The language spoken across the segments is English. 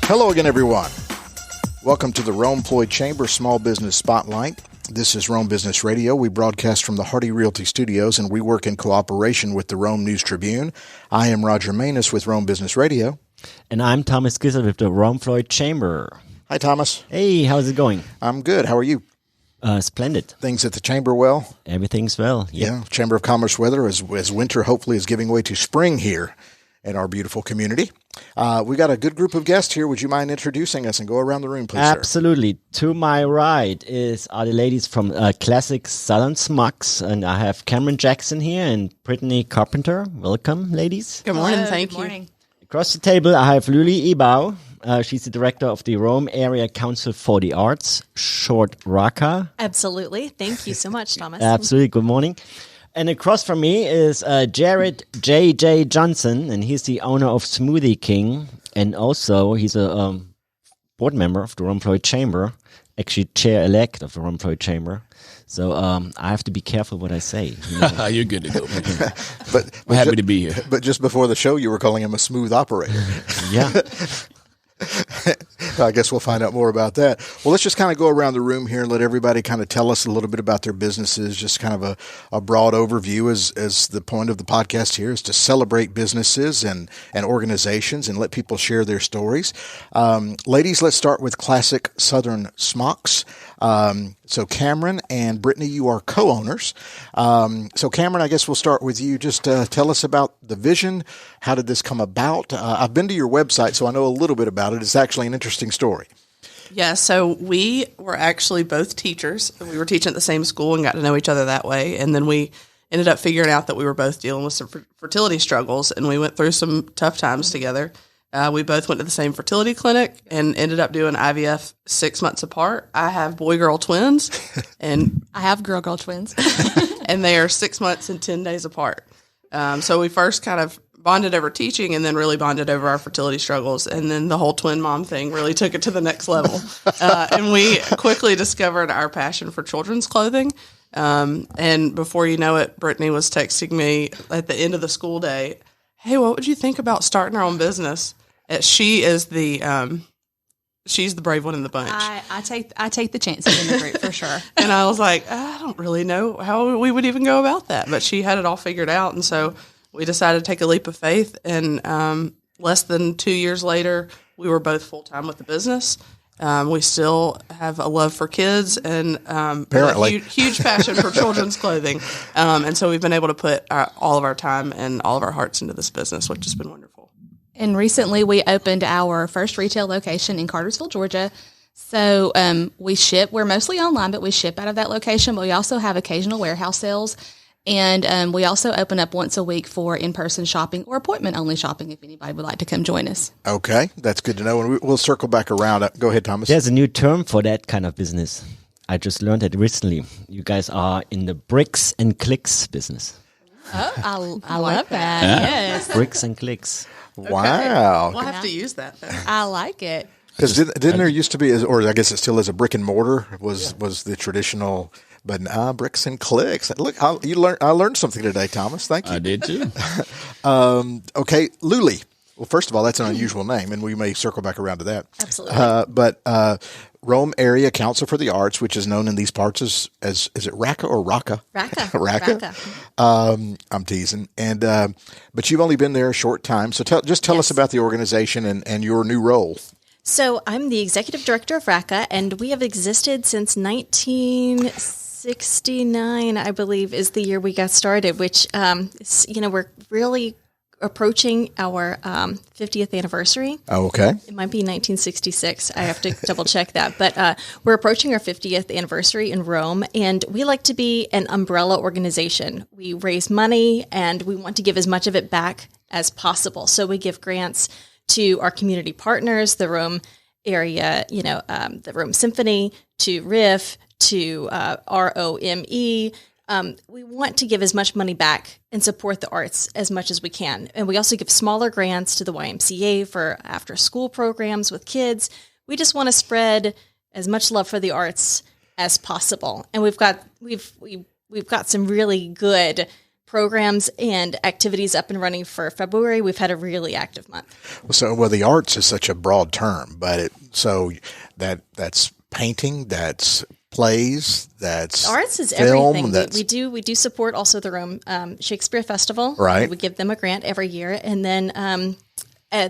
Hello again, everyone. Welcome to the Rome Floyd Chamber Small Business Spotlight. This is Rome Business Radio. We broadcast from the Hardy Realty Studios, and we work in cooperation with the Rome News Tribune. I am Roger Manus with Rome Business Radio. And I'm Thomas Gissel with the Rome Floyd Chamber. Hi, Thomas. Hey, how's it going? I'm good. How are you? Splendid. Things at the Chamber well? Everything's well. Yep. Yeah. Chamber of Commerce weather as winter hopefully is giving way to spring here in our beautiful community. We got a good group of guests here. Would you mind introducing us and go around the room, please, Absolutely. Sir? To my right are the ladies from Classic Southern Smocks, and I have Cameron Jackson here and Brittany Carpenter. Welcome, ladies. Good morning. Hello, Thank good you. morning. Across the table, I have Lulie Ebaugh. She's the director of the Rome Area Council for the Arts, short RACA. Absolutely. Thank you so much, Thomas. Absolutely. Good morning. And across from me is Jared J.J. Johnson, and he's the owner of Smoothie King, and also he's a board member of the Rome Floyd Chamber, actually chair-elect of the Rome Floyd Chamber. So I have to be careful what I say. You know? You're good to go. But We're happy to be here. But just before the show, you were calling him a smooth operator. Yeah. I guess we'll find out more about that. Well, let's just kind of go around the room here and let everybody kind of tell us a little bit about their businesses, just kind of a broad overview as the point of the podcast here is to celebrate businesses and organizations and let people share their stories. Ladies, let's start with Classic Southern Smocks. So Cameron and Brittany, you are co-owners. So Cameron, I guess we'll start with you. Just tell us about the vision. How did this come about? I've been to your website, so I know a little bit about it. It's actually an interesting story. Yeah, so we were actually both teachers. We were teaching at the same school and got to know each other that way. And then we ended up figuring out that we were both dealing with some fertility struggles, and we went through some tough times together. We both went to the same fertility clinic and ended up doing IVF 6 months apart. I have boy-girl twins, and I have girl-girl twins. and they are 6 months and 10 days apart. So we first kind of bonded over teaching and then really bonded over our fertility struggles. And then the whole twin mom thing really took it to the next level. And we quickly discovered our passion for children's clothing. And before you know it, Brittany was texting me at the end of the school day, hey, what would you think about starting our own business? She is she's the brave one in the bunch. I take the chances in the group for sure. And I was like, I don't really know how we would even go about that. But she had it all figured out. And so we decided to take a leap of faith. And less than 2 years later, we were both full-time with the business. We still have a love for kids and Apparently. a huge passion for children's clothing. And so we've been able to put all of our time and all of our hearts into this business, which has been wonderful. And recently we opened our first retail location in Cartersville, Georgia. So we're mostly online, but we ship out of that location. But we also have occasional warehouse sales. And we also open up once a week for in-person shopping or appointment-only shopping if anybody would like to come join us. Okay, that's good to know. And we'll circle back around. Go ahead, Thomas. There's a new term for that kind of business. I just learned it recently. You guys are in the bricks and clicks business. Oh, I love that. Yeah. Yes. Bricks and clicks. Wow. We'll have to use that, though. I like it. Because didn't there used to be, or I guess it still is, a brick and mortar was the traditional, but bricks and clicks. Look, I learned something today, Thomas. Thank you. I did too. Okay, Lulie. Well, first of all, that's an unusual name, and we may circle back around to that. Absolutely. But Rome Area Council for the Arts, which is known in these parts as is it RACA or RACA? RACA. I'm teasing. And but you've only been there a short time, so tell us about the organization and your new role. So I'm the executive director of RACA, and we have existed since 1969, I believe, is the year we got started, which, we're really approaching our 50th anniversary. Oh, okay. It might be 1966. I have to double check that. But we're approaching our 50th anniversary in Rome, and we like to be an umbrella organization. We raise money, and we want to give as much of it back as possible. So we give grants to our community partners, the Rome area, the Rome Symphony, to RIF, to ROME. We want to give as much money back and support the arts as much as we can. And we also give smaller grants to the YMCA for after-school programs with kids. We just want to spread as much love for the arts as possible. And we've got some really good programs and activities up and running for February. We've had a really active month. So, the arts is such a broad term, but that's painting, that's plays, that's arts is film, everything. We do support also the Rome Shakespeare Festival. Right. We give them a grant every year, and then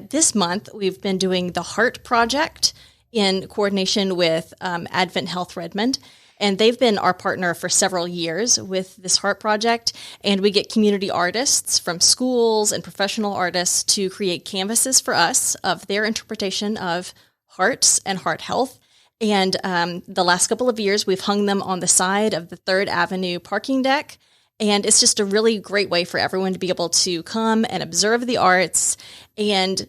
this month we've been doing the Heart Project in coordination with Advent Health Redmond. And they've been our partner for several years with this Heart Project. And we get community artists from schools and professional artists to create canvases for us of their interpretation of hearts and heart health. And the last couple of years, we've hung them on the side of the 3rd Avenue parking deck. And it's just a really great way for everyone to be able to come and observe the arts. And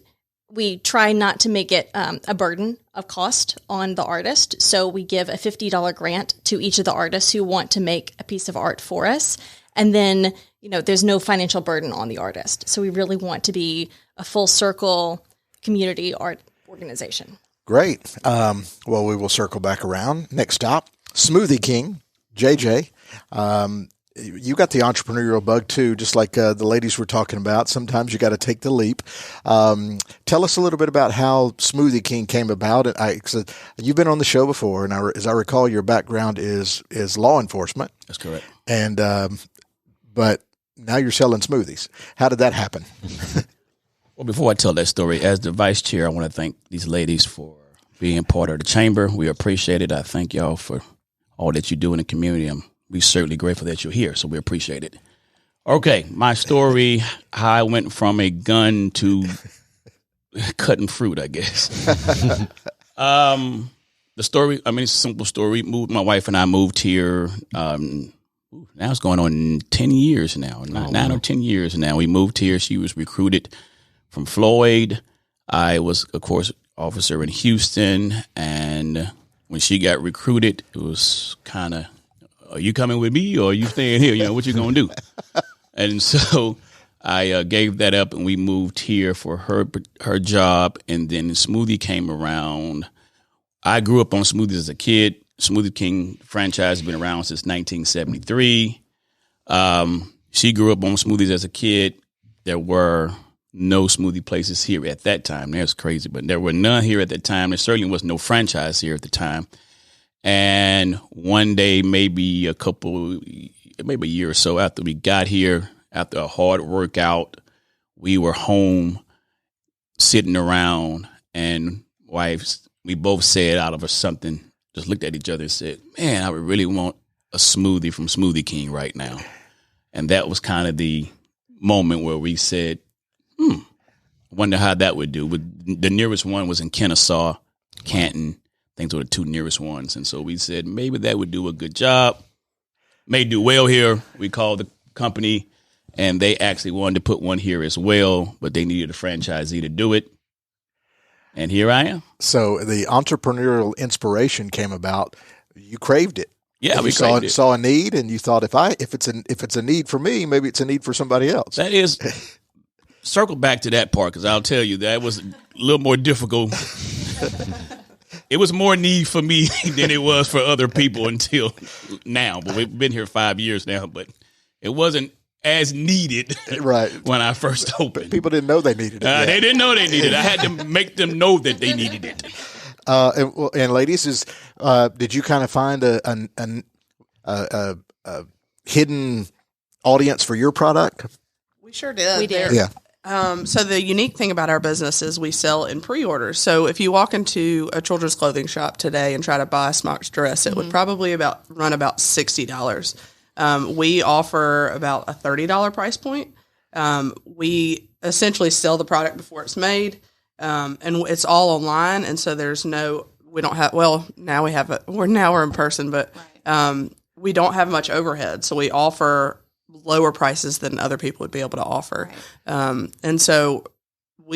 we try not to make it a burden of cost on the artist. So we give a $50 grant to each of the artists who want to make a piece of art for us. And then, there's no financial burden on the artist. So we really want to be a full circle community art organization. Great. Well, we will circle back around. Next stop, Smoothie King, JJ. You got the entrepreneurial bug too, just like the ladies were talking about. Sometimes you got to take the leap. Tell us a little bit about how Smoothie King came about. And you've been on the show before, and as I recall, your background is law enforcement. That's correct. And but now you're selling smoothies. How did that happen? Well, before I tell that story, as the vice chair, I want to thank these ladies for being part of the chamber. We appreciate it. I thank y'all for all that you do in the community. We're certainly grateful that you're here, so we appreciate it. Okay, my story, how I went from a gun to cutting fruit, I guess. The story, it's a simple story. My wife and I moved here. Now it's going on 10 years now, 9 or 10 years now. We moved here. She was recruited from Floyd. I was, of course, officer in Houston, and when she got recruited, it was kind of, are you coming with me or are you staying here? What you going to do? And so I gave that up and we moved here for her job. And then Smoothie came around. I grew up on smoothies as a kid. Smoothie King franchise has been around since 1973. She grew up on smoothies as a kid. There were no smoothie places here at that time. That's crazy, but there were none here at that time. There certainly was no franchise here at the time. And one day, maybe a year or so after we got here, after a hard workout, we were home sitting around, and we both said out of us something, just looked at each other and said, man, I would really want a smoothie from Smoothie King right now. And that was kind of the moment where we said, wonder how that would do. The nearest one was in Kennesaw, Canton. Things were the 2 nearest ones. And so we said, maybe that would do a good job. May do well here. We called the company, and they actually wanted to put one here as well, but they needed a franchisee to do it. And here I am. So the entrepreneurial inspiration came about. You craved it. Yeah, we saw a need, and you thought, if it's a need for me, maybe it's a need for somebody else. That is, circle back to that part, because I'll tell you that was a little more difficult. It was more need for me than it was for other people until now. But we've been here 5 years now, but it wasn't as needed right when I first opened. People didn't know they needed it. They didn't know they needed it. I had to make them know that they needed it. And ladies, did you kind of find a hidden audience for your product? We sure did. We did. Yeah. So the unique thing about our business is we sell in pre-orders. So if you walk into a children's clothing shop today and try to buy a Smocks dress, it would probably run about $60. We offer about a $30 price point. We essentially sell the product before it's made, and it's all online. And so now we're in person, but we don't have much overhead. So we offer lower prices than other people would be able to offer. Right. And so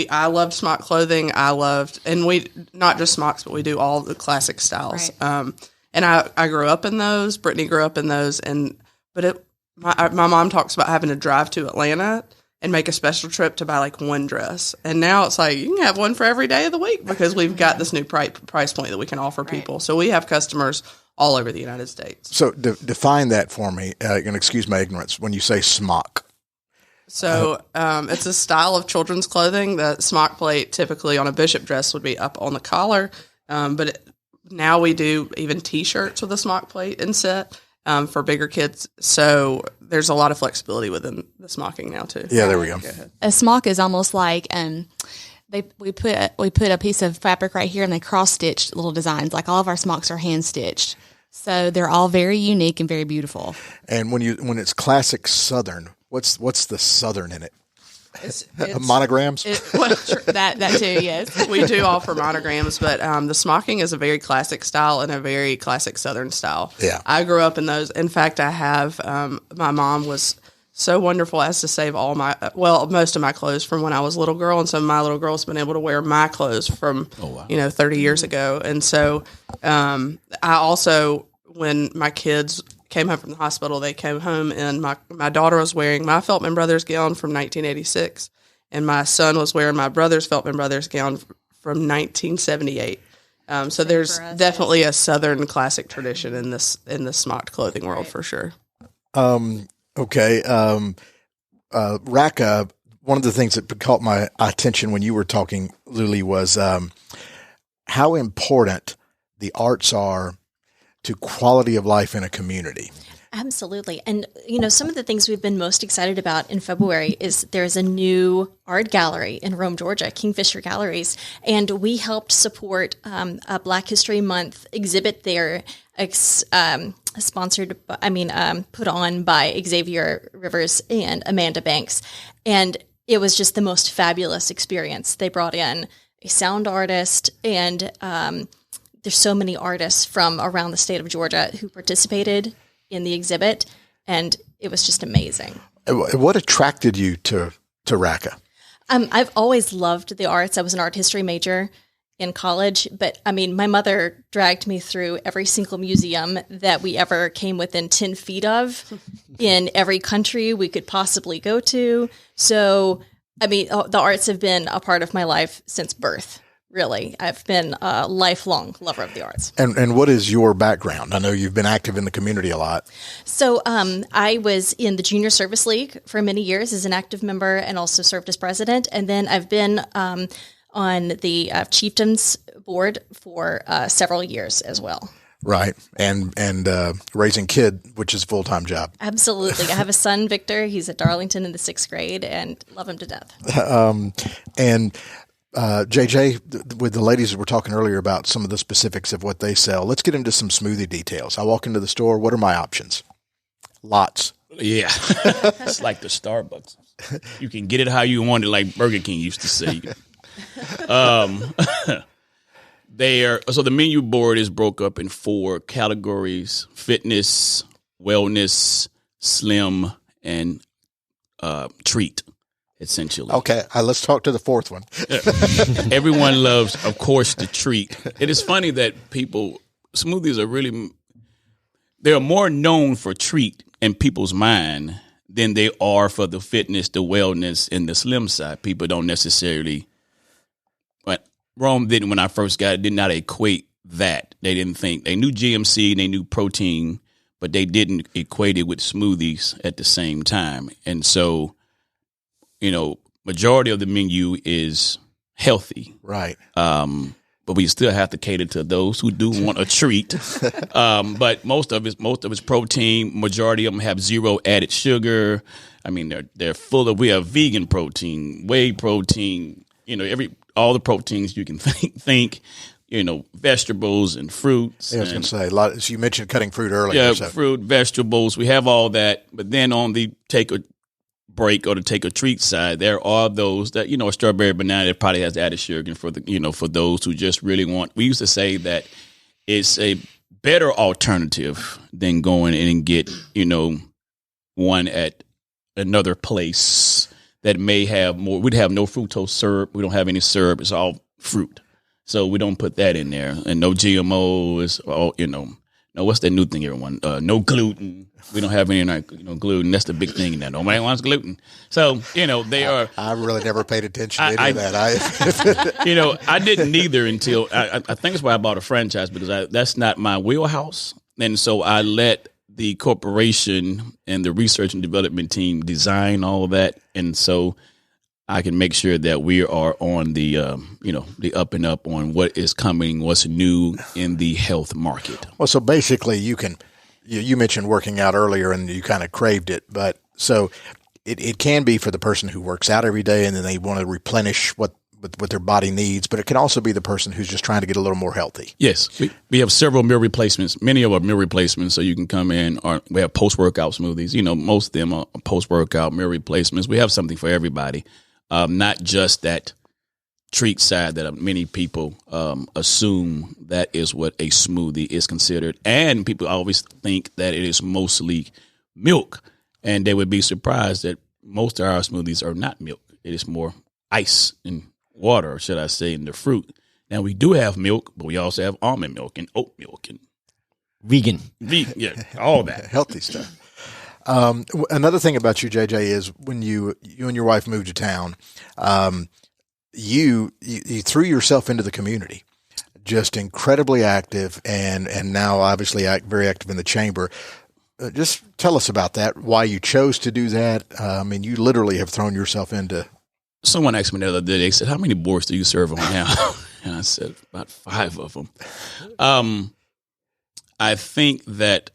I loved Smock clothing. And we, not just Smocks, but we do all the classic styles. Right. And I grew up in those. Brittany grew up in those. But my mom talks about having to drive to Atlanta and make a special trip to buy like one dress. And now it's like, you can have one for every day of the week because we've got this new price point that we can offer people. So we have customers all over the United States. So define that for me, and excuse my ignorance, when you say smock. So it's a style of children's clothing. The smock plate typically on a bishop dress would be up on the collar, but now we do even T-shirts with a smock plate inset for bigger kids. So there's a lot of flexibility within the smocking now too. Yeah, there we go. A smock is almost like we put a piece of fabric right here and they cross stitched little designs. Like all of our smocks are hand stitched, so they're all very unique and very beautiful. And when it's classic Southern, what's the Southern in it? It's Monograms? That too, yes. We do offer monograms, but the smocking is a very classic style and a very classic Southern style. Yeah. I grew up in those. In fact, I have, my mom was so wonderful as to save most of my clothes from when I was a little girl. And so my little girl's been able to wear my clothes from, 30 years ago. And so I also, when my kids came home from the hospital, they came home and my daughter was wearing my Feltman Brothers gown from 1986, and my son was wearing my brother's Feltman Brothers gown from 1978. So there's definitely a Southern classic tradition in this smocked clothing world for sure. Okay. RACA, one of the things that caught my attention when you were talking, Lulie, was how important the arts are to quality of life in a community. Absolutely. And, some of the things we've been most excited about in February is there's a new art gallery in Rome, Georgia, Kingfisher Galleries. And we helped support a Black History Month exhibit there, put on by Xavier Rivers and Amanda Banks. And it was just the most fabulous experience. They brought in a sound artist, and there's so many artists from around the state of Georgia who participated in the exhibit, and it was just amazing. What attracted you to RACA? I've always loved the arts. I was an art history major in college, but my mother dragged me through every single museum that we ever came within 10 feet of in every country we could possibly go to. So, the arts have been a part of my life since birth. Really, I've been a lifelong lover of the arts. And what is your background? I know you've been active in the community a lot. So I was in the Junior Service League for many years as an active member, and also served as president. And then I've been on the Chieftains board for several years as well. Right. And raising kid, which is a full-time job. Absolutely. I have a son, Victor. He's at Darlington in the 6th grade, and love him to death. JJ, with the ladies that were talking earlier about some of the specifics of what they sell, let's get into some smoothie details. I walk into the store. What are my options? Lots. Yeah. It's like the Starbucks. You can get it how you want it, like Burger King used to say. So the menu board is broke up in 4 categories: fitness, wellness, slim, and treat. Essentially. Okay, let's talk to the 4th one. Everyone loves, of course, the treat. It is funny that smoothies are they're more known for treat in people's mind than they are for the fitness, the wellness, and the slim side. People don't necessarily, but Rome didn't, when I first got it, did not equate that. They didn't think, they knew GMC, they knew protein, but they didn't equate it with smoothies at the same time. And so, majority of the menu is healthy. Right. But we still have to cater to those who do want a treat. But most of it's protein. Majority of them have 0 added sugar. They're full of, we have vegan protein, whey protein, all the proteins you can think, vegetables and fruits. I was going to say, so you mentioned cutting fruit earlier. Yeah, fruit, vegetables. We have all that. But then on the take a break or to take a treat side, there are those that, a strawberry banana that probably has added sugar for for those who just really want. We used to say that it's a better alternative than going in and get, one at another place that may have more. We'd have no fructose syrup. We don't have any syrup. It's all fruit. So we don't put that in there, and no GMOs. All no, what's that new thing, everyone? No gluten. We don't have any gluten. That's the big thing now. Nobody wants gluten. So they are. I really never paid attention to any of that. I didn't either until I think that's why I bought a franchise, because that's not my wheelhouse. And so I let the corporation and the research and development team design all of that. And so I can make sure that we are on the, the up and up on what is coming, what's new in the health market. Well, so basically you mentioned working out earlier and you kind of craved it, but so it can be for the person who works out every day and then they want to replenish what their body needs, but it can also be the person who's just trying to get a little more healthy. Yes. We have several meal replacements. Many of our meal replacements, so you can come in, or we have post-workout smoothies. Most of them are post-workout meal replacements. We have something for everybody, not just that treat side that many people assume that is what a smoothie is considered. And people always think that it is mostly milk, and they would be surprised that most of our smoothies are not milk. It is more ice and water, should I say, in the fruit. Now, we do have milk, but we also have almond milk and oat milk and vegan, yeah, all that. Healthy stuff. Another thing about you, JJ, is when you and your wife moved to town, you threw yourself into the community, just incredibly active, and now obviously very active in the chamber. Just tell us about that, why you chose to do that. You literally have thrown yourself into. Someone asked me the other day, they said, how many boards do you serve on now? And I said, about 5 of them. I think that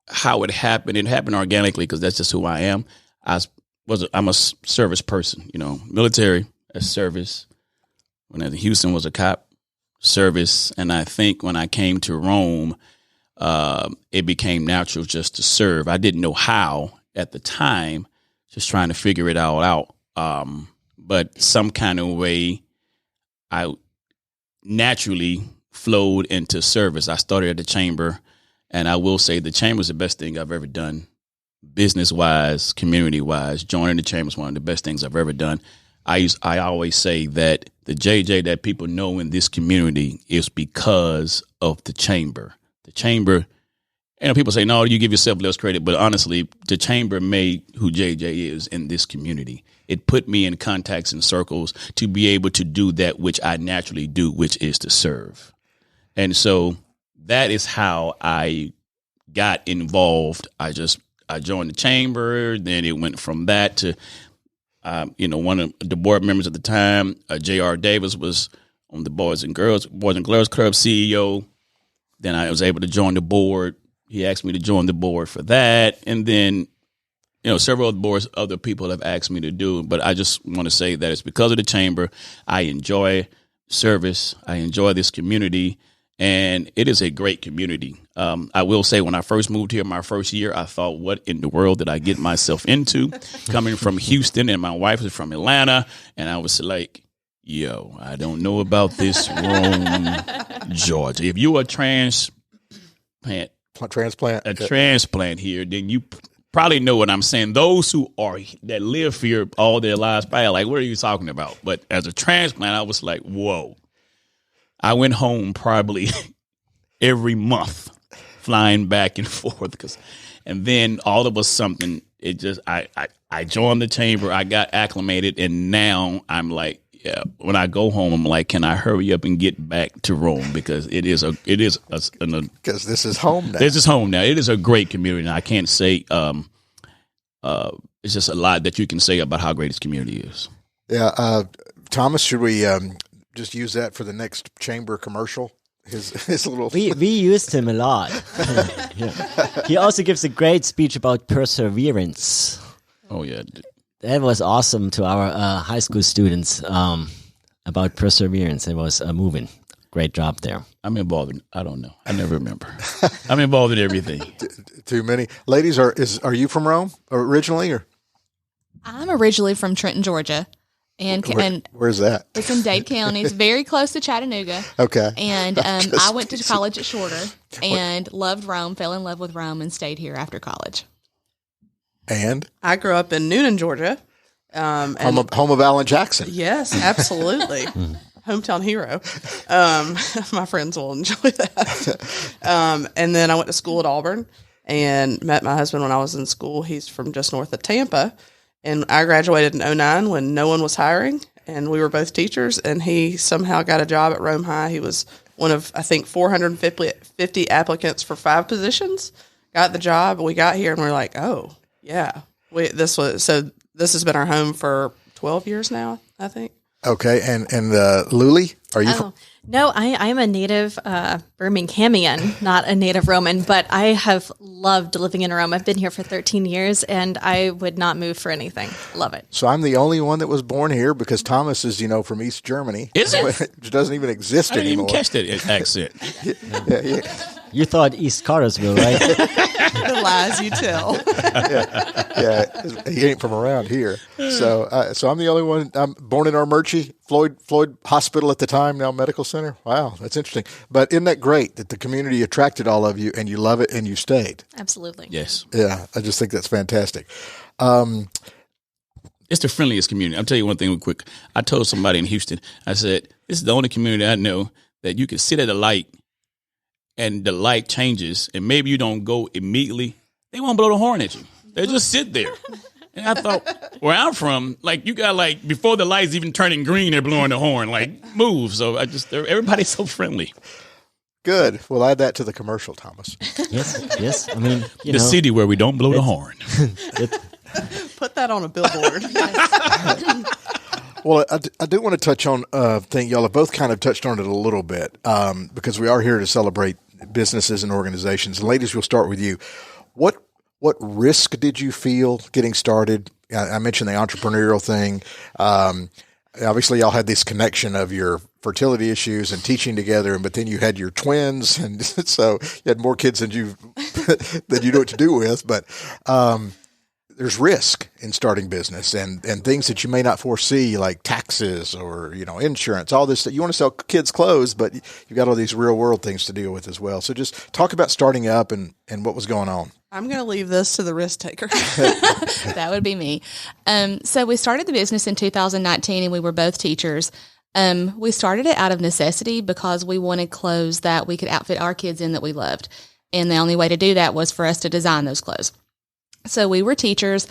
how it happened organically because that's just who I am. I'm a service person, military, a service. When I was in Houston, was a cop, service. And I think when I came to Rome, it became natural just to serve. I didn't know how at the time, just trying to figure it all out. But some kind of way I naturally flowed into service. I started at the chamber, and I will say the chamber is the best thing I've ever done, business-wise, community-wise. Joining the chamber is one of the best things I've ever done. I always say that the JJ that people know in this community is because of the chamber. The chamber, people say, no, you give yourself less credit, but honestly, the chamber made who JJ is in this community. It put me in contacts and circles to be able to do that which I naturally do, which is to serve. And so that is how I got involved. I joined the chamber. Then it went from that to, one of the board members at the time, J.R. Davis, was on the Boys and Girls Club CEO. Then I was able to join the board. He asked me to join the board for that. And then, several other people have asked me to do it, but I just want to say that it's because of the chamber. I enjoy service. I enjoy this community, and it is a great community. I will say when I first moved here, my first year, I thought, what in the world did I get myself into? Coming from Houston, and my wife is from Atlanta, and I was like, yo, I don't know about this Rome, Georgia. If you are a transplant here, then you probably know what I'm saying. Those that live here all their lives, probably like, what are you talking about? But as a transplant, I was like, whoa. I went home probably every month, flying back and forth. And then all of a sudden, I joined the chamber, I got acclimated, and now I'm like, yeah, when I go home, I'm like, can I hurry up and get back to Rome? Because because this is home now. This is home now. It is a great community. And I can't say, it's just a lot that you can say about how great this community is. Yeah. Thomas, should we just use that for the next chamber commercial? His little. We used him a lot. Yeah. He also gives a great speech about perseverance. Oh, yeah. That was awesome to our high school students about perseverance. It was moving. Great job there. I'm involved in, I don't know. I never remember. I'm involved in everything. Too many. Ladies, are you from Rome originally? Or? I'm originally from Trenton, Georgia. And where's that? It's in Dade County. It's very close to Chattanooga. Okay. And I went to college at Shorter and loved Rome, fell in love with Rome, and stayed here after college. And I grew up in Noonan, Georgia. Home of Alan Jackson. Yes, absolutely. Hometown hero. My friends will enjoy that. And then I went to school at Auburn and met my husband when I was in school. He's from just north of Tampa. And I graduated in 2009 when no one was hiring. And we were both teachers. And he somehow got a job at Rome High. He was one of, I think, 450 applicants for 5 positions. Got the job. We got here and we're like, oh, yeah. This has been our home for 12 years now, I think. Okay. And Lulie, are you No, I'm a native Birminghamian, not a native Roman, but I have loved living in Rome. I've been here for 13 years, and I would not move for anything. Love it. So I'm the only one that was born here because Thomas is, from East Germany. Is it? Which doesn't even exist I didn't anymore. even catch that accent. Yeah. You thought East Cartersville, right? The lies you tell. Yeah, he ain't from around here. So I'm the only one. I'm born in Armurchie, Floyd Hospital at the time, now Medical Center. Wow, that's interesting. But isn't that great that the community attracted all of you and you love it and you stayed? Absolutely. Yes. Yeah, I just think that's fantastic. It's the friendliest community. I'll tell you one thing real quick. I told somebody in Houston, I said, this is the only community I know that you can sit at a light and the light changes and maybe you don't go immediately. They won't blow the horn at you. They just sit there. And I thought, where I'm from, you got before the light's even turning green, they're blowing the horn, move. So everybody's so friendly. Good. We'll add that to the commercial, Thomas. Yes. I mean, The city where we don't blow the horn. Put that on a billboard. Well, I do want to touch on a thing. Y'all have both kind of touched on it a little bit because we are here to celebrate businesses and organizations. And ladies, we'll start with you. What risk did you feel getting started? I mentioned the entrepreneurial thing. Obviously, y'all had this connection of your fertility issues and teaching together, but then you had your twins, and so you had more kids than you know what to do with. But there's risk in starting business and things that you may not foresee, like taxes or, insurance, all this. That you want to sell kids clothes, but you've got all these real world things to deal with as well. So just talk about starting up and what was going on. I'm going to leave this to the risk taker. That would be me. So we started the business in 2019 and we were both teachers. We started it out of necessity because we wanted clothes that we could outfit our kids in that we loved. And the only way to do that was for us to design those clothes. So we were teachers,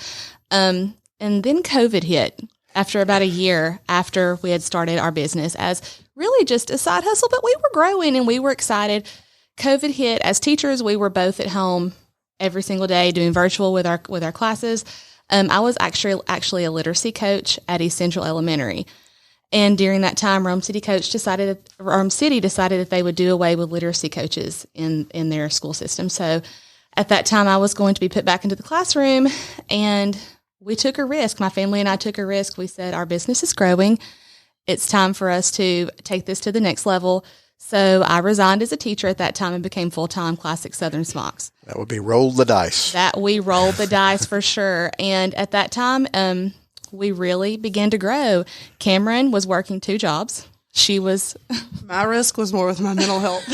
and then COVID hit after about a year after we had started our business as really just a side hustle, but we were growing and we were excited. COVID hit. As teachers, we were both at home every single day doing virtual with our classes. I was actually a literacy coach at East Central Elementary. And during that time, Rome City decided that they would do away with literacy coaches in their school system. So at that time, I was going to be put back into the classroom, and we took a risk. My family and I took a risk. We said, our business is growing. It's time for us to take this to the next level. So I resigned as a teacher at that time and became full-time Classic Southern Smocks. That would be roll the dice. That we rolled the dice for sure. And at that time, we really began to grow. Cameron was working 2 jobs. My risk was more with my mental health.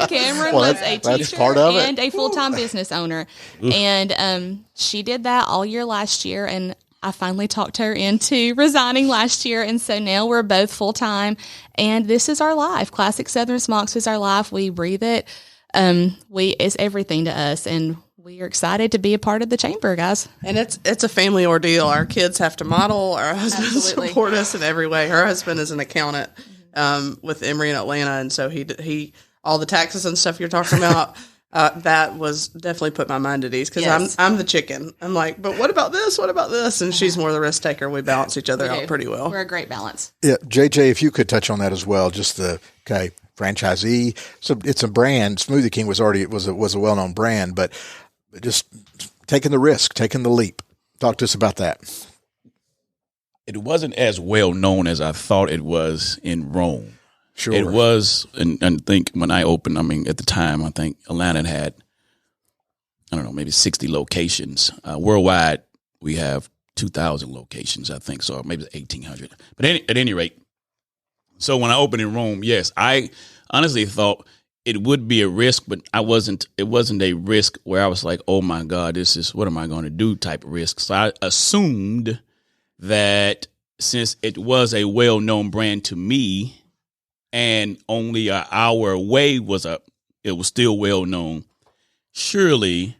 Cameron was a teacher and a full-time business owner. Oof. And she did that all year last year. And I finally talked her into resigning last year. And so now we're both full-time. And this is our life. Classic Southern Smocks is our life. We breathe it. It's everything to us. And we are excited to be a part of the chamber, guys. And it's a family ordeal. Our kids have to model. Our husbands support us in every way. Her husband is an accountant with Emory in Atlanta, and so he all the taxes and stuff you're talking about. That was definitely put my mind at ease because I'm the chicken. I'm like, but what about this? What about this? And she's more the risk taker. We balance each other out pretty well. We're a great balance. Yeah, JJ, if you could touch on that as well, just franchisee. So it's a brand. Smoothie King was a well-known brand, but just taking the risk, taking the leap. Talk to us about that. It wasn't as well known as I thought it was in Rome. Sure. It was, and I think when I opened, at the time, I think Atlanta had, maybe 60 locations. Worldwide, we have 2,000 locations, I think, so maybe 1,800. But at any rate, so when I opened in Rome, yes, I honestly thought it would be a risk, but it wasn't a risk where I was like, oh my God, this is, what am I going to do type of risk. So I assumed that since it was a well-known brand to me and only an hour away it was still well-known, surely.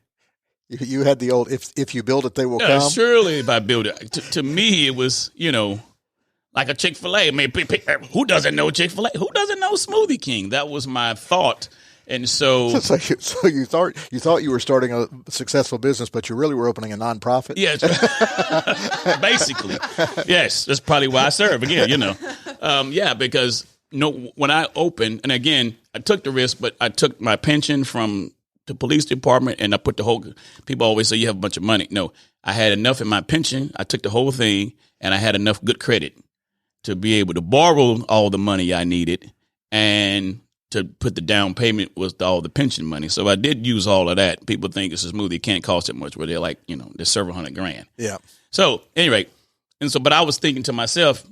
You had the old, if you build it, they will come. Surely if I build it. To me, it was, like a Chick-fil-A. I mean, who doesn't know Chick-fil-A? Who doesn't know Smoothie King? That was my thought. And so you thought you were starting a successful business, but you really were opening a nonprofit? Yes. Basically. Yes. That's probably why I serve again, because when I opened, and again, I took the risk, but I took my pension from the police department and I put the whole, people always say you have a bunch of money. No, I had enough in my pension. I took the whole thing and I had enough good credit to be able to borrow all the money I needed and to put the down payment was all the pension money. So I did use all of that. People think it's a smoothie. It can't cost that much where they're like, they're several $100,000. Yeah. So anyway, but I was thinking to myself,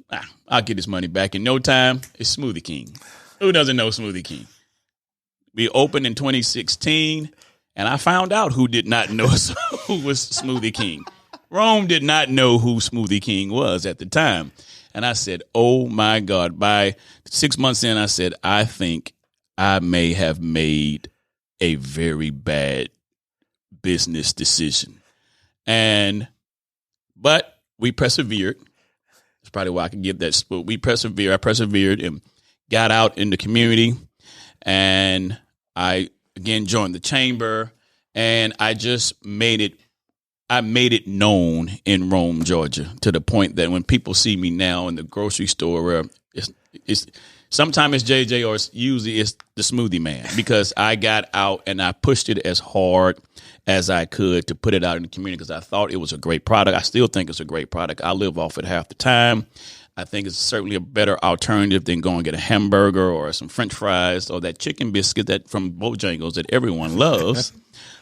I'll get this money back in no time. It's Smoothie King. Who doesn't know Smoothie King? We opened in 2016 and I found out who did not know who was Smoothie King. Rome did not know who Smoothie King was at the time. And I said, oh my God, by 6 months in, I said, I think I may have made a very bad business decision. But we persevered. That's probably why I can give that. But I persevered and got out in the community. And I, again, joined the chamber. And I just made it known in Rome, Georgia, to the point that when people see me now in the grocery store, where it's sometimes it's JJ or usually it's the Smoothie Man, because I got out and I pushed it as hard as I could to put it out in the community because I thought it was a great product. I still think it's a great product. I live off it half the time. I think it's certainly a better alternative than going to get a hamburger or some French fries or that chicken biscuit that from Bojangles that everyone loves.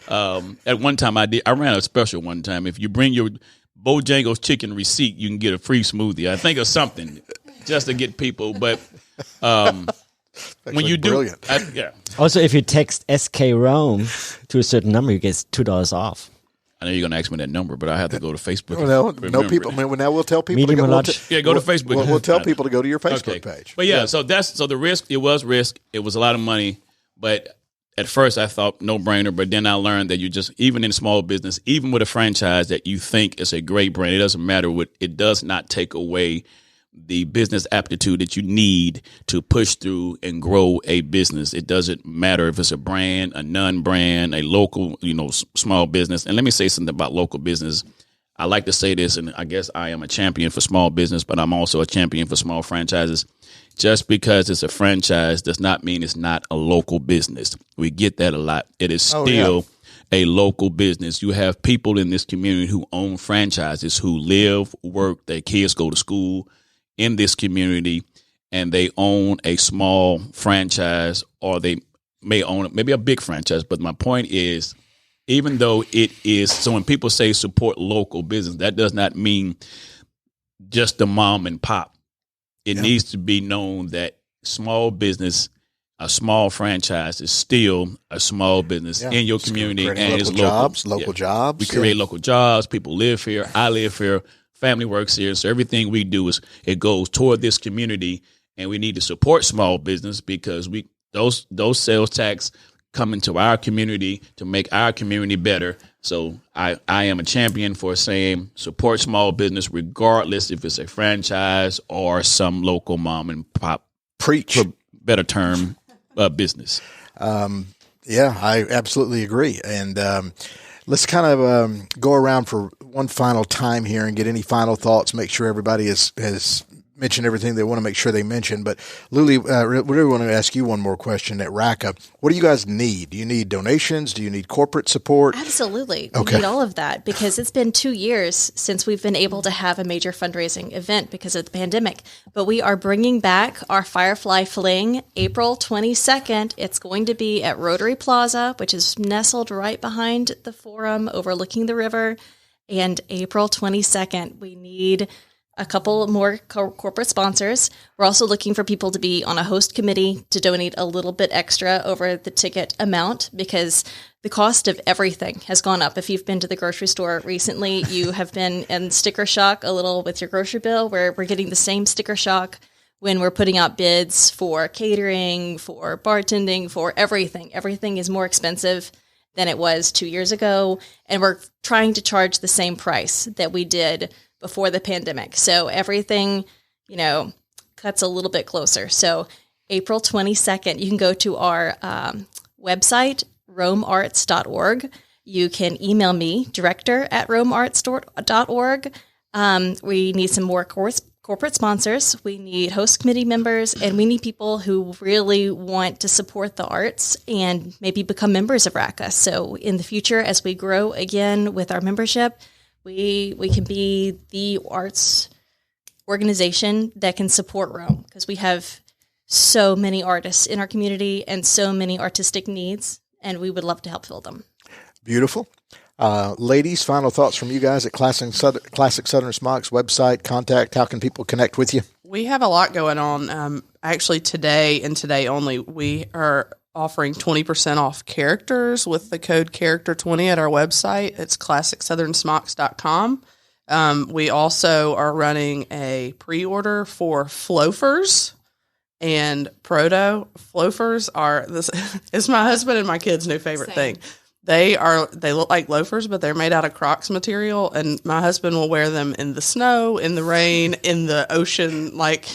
At one time I ran a special one time. If you bring your Bojangles chicken receipt, you can get a free smoothie. I think of something just to get people. But when you do, Also, if you text SK Rome to a certain number, you get $2 off. I know you're going to ask me that number, but I have to go to Facebook. No people. Now we'll tell people Medium to go. go to Facebook. We'll tell people to go to your Facebook page. But so the risk. It was risk. It was a lot of money, but at first I thought no brainer. But then I learned that even in small business, even with a franchise that you think is a great brand, it doesn't matter what. It does not take away the business aptitude that you need to push through and grow a business. It doesn't matter if it's a brand, a non-brand, a local, small business. And let me say something about local business. I like to say this, and I guess I am a champion for small business, but I'm also a champion for small franchises. Just because it's a franchise does not mean it's not a local business. We get that a lot. It is still a local business. You have people in this community who own franchises, who live, work, their kids go to school in this community, and they own a small franchise, or they may own maybe a big franchise. But my point is, even though it is, so when people say support local business, that does not mean just the mom and pop. It needs to be known that small business, a small franchise, is still a small business in your community, and it's local jobs. We create local jobs. People live here. I live here. Family works here. So everything we do it goes toward this community, and we need to support small business because those sales tax come into our community to make our community better. So I am a champion for saying support small business regardless if it's a franchise or some local mom and pop. Preach. For better term, business. I absolutely agree. And let's kind of go around for one final time here and get any final thoughts. Make sure everybody has mentioned everything they want to make sure they mention. But Lulie, we really want to ask you one more question at RACA. What do you guys need? Do you need donations? Do you need corporate support? Absolutely. We need all of that because it's been 2 years since we've been able to have a major fundraising event because of the pandemic. But we are bringing back our Firefly Fling April 22nd. It's going to be at Rotary Plaza, which is nestled right behind the Forum overlooking the river. And April 22nd, we need a couple more corporate sponsors. We're also looking for people to be on a host committee to donate a little bit extra over the ticket amount because the cost of everything has gone up. If you've been to the grocery store recently, you have been in sticker shock a little with your grocery bill, where we're getting the same sticker shock when we're putting out bids for catering, for bartending, for everything. Everything is more expensive than it was 2 years ago, and we're trying to charge the same price that we did before the pandemic. So everything, cuts a little bit closer. So April 22nd, you can go to our website, roamarts.org. You can email me, director@roamarts.org. We need some more corporate sponsors. We need host committee members, and we need people who really want to support the arts and maybe become members of RACA. So in the future, as we grow again with our membership, we can be the arts organization that can support Rome, because we have so many artists in our community and so many artistic needs, and we would love to help fill them. Beautiful. Ladies, final thoughts from you guys at Classic Southern Smocks website, contact. How can people connect with you? We have a lot going on. Actually, today and today only, we are offering 20% off characters with the code character20 at our website. It's classicsouthern.smocks.com. We also are running a pre-order for Flofers and Proto. Flofers are this is my husband and my kids' new favorite thing. They look like loafers, but they're made out of Crocs material, and my husband will wear them in the snow, in the rain, in the ocean. Like,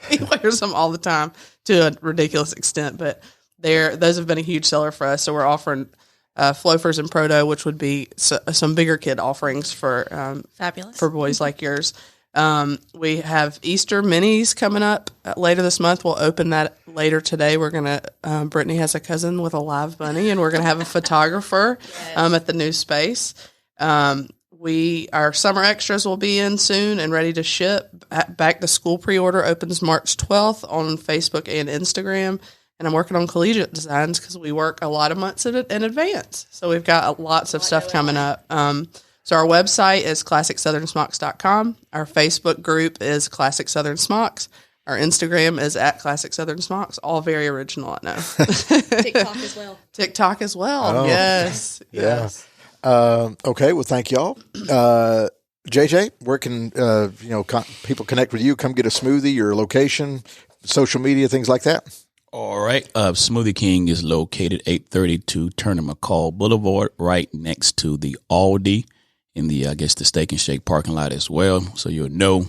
he wears them all the time to a ridiculous extent, but those have been a huge seller for us. So we're offering Flofers and Proto, which would be some bigger kid offerings for fabulous for boys like yours. We have Easter minis coming up later this month. We'll open that later today. We're going to, Brittany has a cousin with a live bunny, and we're going to have a photographer at the new space. Our summer extras will be in soon and ready to ship. Back to school pre-order opens March 12th on Facebook and Instagram. And I'm working on collegiate designs because we work a lot of months in advance. So we've got lots of stuff coming up. So our website is classicsouthern.smocks.com. Our Facebook group is Classic Southern Smocks. Our Instagram is @ClassicSouthernSmocks. All very original, I know. TikTok as well. Oh, yes. yeah. Yes. Okay. Well, thank y'all. JJ, where can people connect with you? Come get a smoothie, your location, social media, things like that. All right. Smoothie King is located 832 Turner McCall Boulevard, right next to the Aldi in the Steak and Shake parking lot as well. So you'll know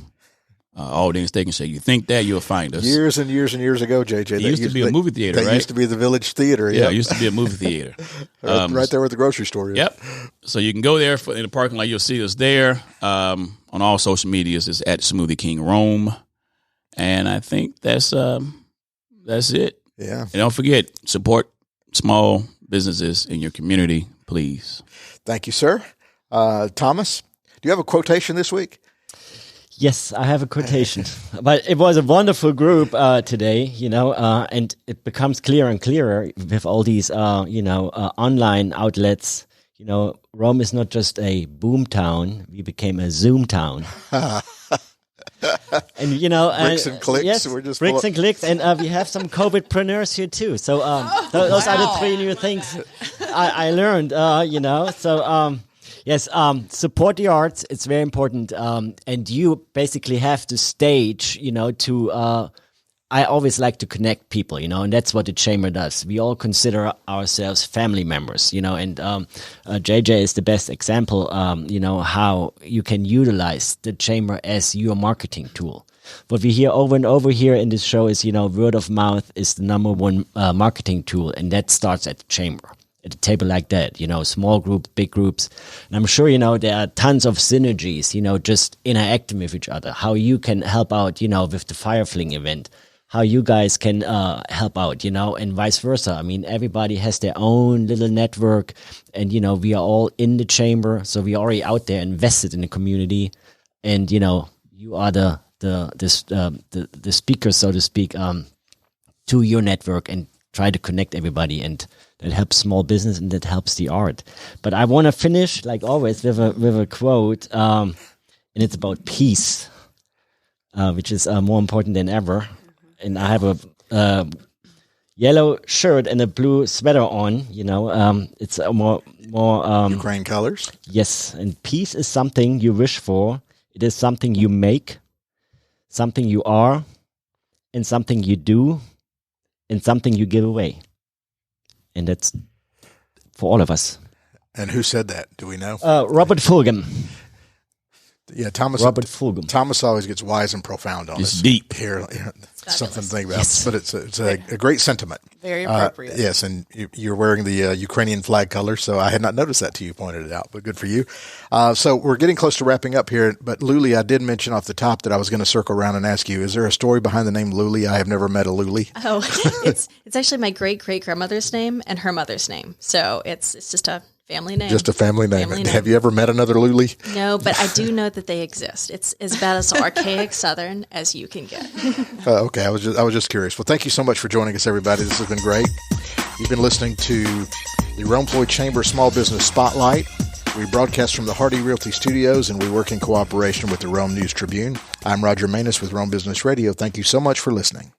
Aldi and Steak and Shake. You think that, you'll find us. Years and years and years ago, JJ. It used to be a movie theater, right? That used to be the Village Theater. Yeah, it used to be a movie theater. Right there where the grocery store is. Yep. So you can go there in the parking lot. You'll see us there. On all social medias, it's at Smoothie King Rome. And I think that's it. Yeah. And don't forget, support small businesses in your community, please. Thank you, sir. Thomas, do you have a quotation this week? Yes, I have a quotation. But it was a wonderful group today, and it becomes clearer and clearer with all these, online outlets. Rome is not just a boom town. We became a Zoom town. And bricks and clicks. Yes, We're just bricks and clicks, and we have some COVIDpreneurs here too. So those are the three new things I learned. So yes, support the arts. It's very important, and you basically have the stage. I always like to connect people, and that's what the chamber does. We all consider ourselves family members, and JJ is the best example, how you can utilize the chamber as your marketing tool. What we hear over and over here in this show is, word of mouth is the number one marketing tool, and that starts at the chamber. At a table like that, small group, big groups. And I'm sure, there are tons of synergies, just interacting with each other. How you can help out, with the Fire Fling event. How you guys can help out, and vice versa. I mean, everybody has their own little network, and we are all in the chamber, so we're already out there invested in the community, and you are the speaker, so to speak, to your network, and try to connect everybody, and that helps small business and that helps the art. But I want to finish, like always, with a quote, and it's about peace, which is more important than ever. And I have a yellow shirt and a blue sweater on, it's more Ukraine colors. Yes, and peace is something you wish for. It is something you make, something you are, and something you do, and something you give away. And that's for all of us. And who said that? Do we know? Robert Fulgham. Yeah, Thomas. Robert Fulgham. Thomas always gets wise and profound on It's us. deep. Here, something to think about. But it's a great sentiment. Very appropriate. Yes, and you're wearing the Ukrainian flag color, so I had not noticed that till you pointed it out, but good for you. So we're getting close to wrapping up here, but Lulie, I did mention off the top that I was going to circle around and ask you, is there a story behind the name Lulie? I have never met a Lulie. Oh, it's actually my great-great-grandmother's name and her mother's name. So it's just a family name. Just a family name. Family name. Have you ever met another Lulie? No, but I do know that they exist. It's about as archaic Southern as you can get. Okay, I was just curious. Well, thank you so much for joining us, everybody. This has been great. You've been listening to the Rome Floyd Chamber Small Business Spotlight. We broadcast from the Hardy Realty Studios, and we work in cooperation with the Rome News Tribune. I'm Roger Manus with Rome Business Radio. Thank you so much for listening.